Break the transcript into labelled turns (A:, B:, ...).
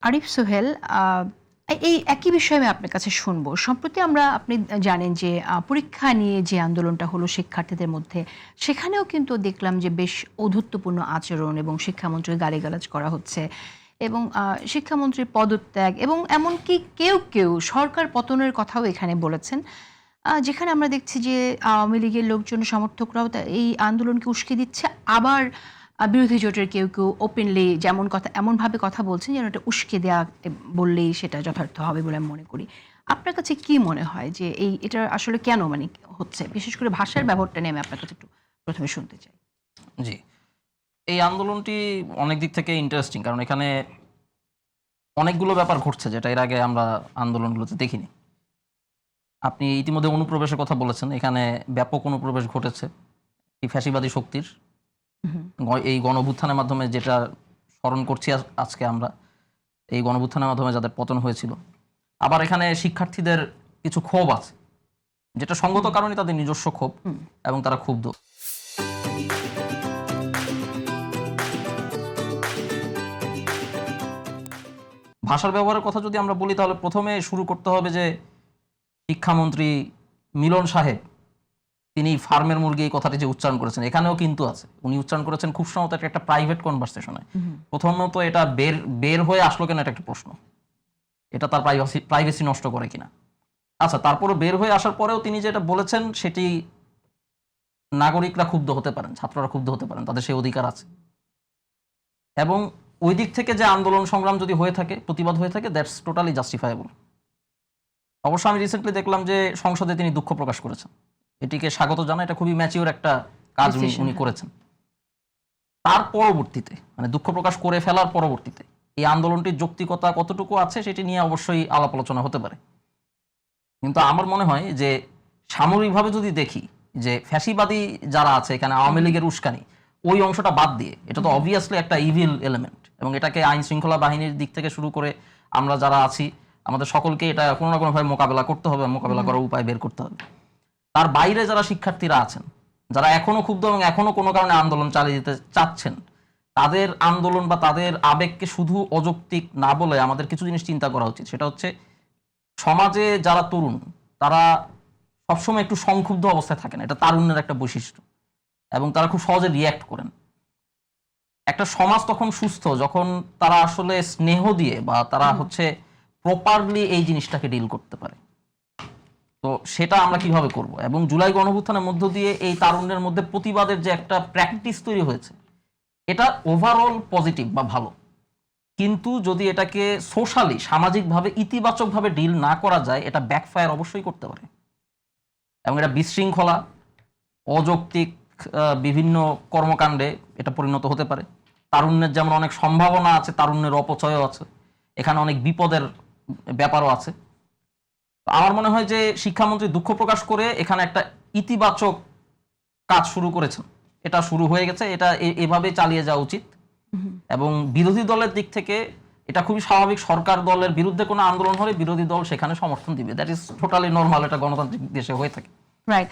A: আরিফ সোহেল, এই একই বিষয়ে আমি আপনার কাছে শুনবো। সম্প্রতি আপনি জানেন যে পরীক্ষা নিয়ে যে আন্দোলনটা হলো শিক্ষার্থীদের মধ্যে, সেখানেও কিন্তু দেখলাম যে বেশ ঔদ্ধত্যপূর্ণ আচরণ এবং শিক্ষামন্ত্রীর গালিগালাজ করা হচ্ছে এবং শিক্ষামন্ত্রীর পদত্যাগ এবং এমনকি কেউ সরকার পতনের কথাও এখানে বলেছেন। যেখানে আমরা দেখছি যে আওয়ামী লীগের লোকজন সমর্থকরাও এই আন্দোলনকে উস্কে দিচ্ছে। আবার বিরোধী জোটের কেউ ওপেনলি এমনভাবে কথা বলছেন যেন এটা উস্কে দেওয়া বললেই সেটা যথার্থ হবে বলে আমি মনে করি। আপনার কাছে কি মনে হয় যে এটা আসলে কেন হচ্ছে? বিশেষ করে ভাষার ব্যবহারটা নিয়ে আমি আপনার কাছে একটু প্রথমে শুনতে চাই।
B: জি, এই আন্দোলনটি অনেক দিক থেকে ইন্টারেস্টিং, কারণ এখানে অনেকগুলো ব্যাপার ঘটছে যেটা এর আগে আমরা আন্দোলনগুলোতে দেখিনি। আপনি ইতিমধ্যে অনুপ্রবেশের কথা বলেছেন, এখানে ব্যাপক অনুপ্রবেশ ঘটেছে এই ফ্যাসিবাদী শক্তির।
A: হুম।
B: এই গণঅভ্যুত্থানের মাধ্যমে যেটা স্মরণ করছি আজকে আমরা, এই গণঅভ্যুত্থানের মাধ্যমে যাদের পতন হয়েছিল। আবার এখানে শিক্ষার্থীদের কিছু ক্ষোভ আছে, যেটা সঙ্গত কারণে তাদের নিজস্ব ক্ষোভ এবং তারা ক্ষুব্ধ। ভাষার ব্যবহারের কথা যদি আমরা বলি, তাহলে প্রথমে শুরু করতে হবে যে শিক্ষামন্ত্রী মিলন সাহেব, তিনি ফার্মের মুরগি এই কথাটি যে উচ্চারণ করেছেন, এখানেও কিন্তু আছে। উনি উচ্চারণ করেছেন খুব সম্ভবত একটা প্রাইভেট কনভারসেশনে। প্রথমত এটা বের হয়ে আসলো কেন, এটা একটা প্রশ্ন। এটা তার প্রাইভেসি নষ্ট করে কিনা। আচ্ছা, তারপরে বের হয়ে আসার পরেও তিনি যেটা বলেছেন সেটি নাগরিকরা ক্ষুব্ধ হতে পারেন, ছাত্ররা ক্ষুব্ধ হতে পারেন, তাদের সেই অধিকার আছে। এবং ওই দিক থেকে যে আন্দোলন সংগ্রাম যদি হয়ে থাকে, প্রতিবাদ হয়ে থাকে, দ্যাটস টোটালি জাস্টিফায়েবল। অবশ্য আমি রিসেন্টলি দেখলাম যে সংসদে তিনি দুঃখ প্রকাশ করেছেন, এটিকে স্বাগত জানা, এটা খুবই ম্যাচিওর একটা কাজ উনি করেছেন। তার পরবর্তীতে, মানে দুঃখ প্রকাশ করে ফেলার পরবর্তীতে এই আন্দোলনটির যৌক্তিকতা কতটুকু আছে সেটি নিয়ে অবশ্যই আলাপ আলোচনা হতে পারে। কিন্তু আমার মনে হয় যে সামরিকভাবে যদি দেখি যে ফ্যাসিবাদী যারা আছে এখানে, আওয়ামী লীগের উস্কানি, ওই অংশটা বাদ দিয়ে, এটা তো অবভিয়াসলি একটা ইভিল এলিমেন্ট, এবং এটাকে আইন শৃঙ্খলা বাহিনীর দিক থেকে শুরু করে আমরা যারা আছি, আমাদের সকলকে এটা কোনো না কোনোভাবে মোকাবেলা করতে হবে, মোকাবেলা করার উপায় বের করতে হবে। তার বাইরে যারা শিক্ষার্থীরা আছেন, যারা এখনো ক্ষুব্ধ এবং এখনো কোনো কারণে আন্দোলন চালিয়ে যেতে চাচ্ছেন, তাদের আন্দোলন বা তাদের আবেগকে শুধু অযৌক্তিক না বলে আমাদের কিছু জিনিস চিন্তা করা উচিত। সেটা হচ্ছে, সমাজে যারা তরুণ, তারা সবসময় একটু সংক্ষুব্ধ অবস্থায় থাকেন, এটা তারুণ্যের একটা বৈশিষ্ট্য, এবং তারা খুব সহজে রিয়্যাক্ট করেন। একটা সমাজ তখন সুস্থ যখন তারা আসলে স্নেহ দিয়ে বা তারা হচ্ছে প্রপারলি এই জিনিসটাকে ডিল করতে পারে। তো সেটা আমরা কিভাবে করব? এবং জুলাই গণঅভ্যুত্থানের মধ্য দিয়ে এই তারুণ্যের মধ্যে প্রতিবাদের যে একটা প্র্যাকটিস তৈরি হয়েছে, এটা ওভারঅল পজিটিভ বা ভালো। কিন্তু যদি এটাকে সোশ্যালি, সামাজিকভাবে ইতিবাচকভাবে ডিল না করা যায়, এটা ব্যাকফায়ার অবশ্যই করতে পারে, এবং এটা বিশৃঙ্খলা, অযৌক্তিক বিভিন্ন কর্মকাণ্ডে এটা পরিণত হতে পারে। তারুণ্যের যেমন অনেক সম্ভাবনা আছে, তারুণ্যের অপচয়ও আছে, এখানে অনেক বিপদের ব্যাপারও আছে। আমার মনে হয় যে শিক্ষামন্ত্রী দুঃখ প্রকাশ করে এখানে একটা ইতিবাচক কাজ শুরু করেছেন, এটা শুরু হয়ে গেছে, এটা এভাবে চালিয়ে যাওয়া উচিত। এবং বিরোধী দলের দিক থেকে এটা খুবই স্বাভাবিক, সরকার দলের বিরুদ্ধে কোনো আন্দোলন হলে বিরোধী দল সেখানে সমর্থন দিবে, দ্যাট ইজ টোটালি নর্মাল, এটা গণতান্ত্রিক দেশে হয়ে থাকে।
A: রাইট।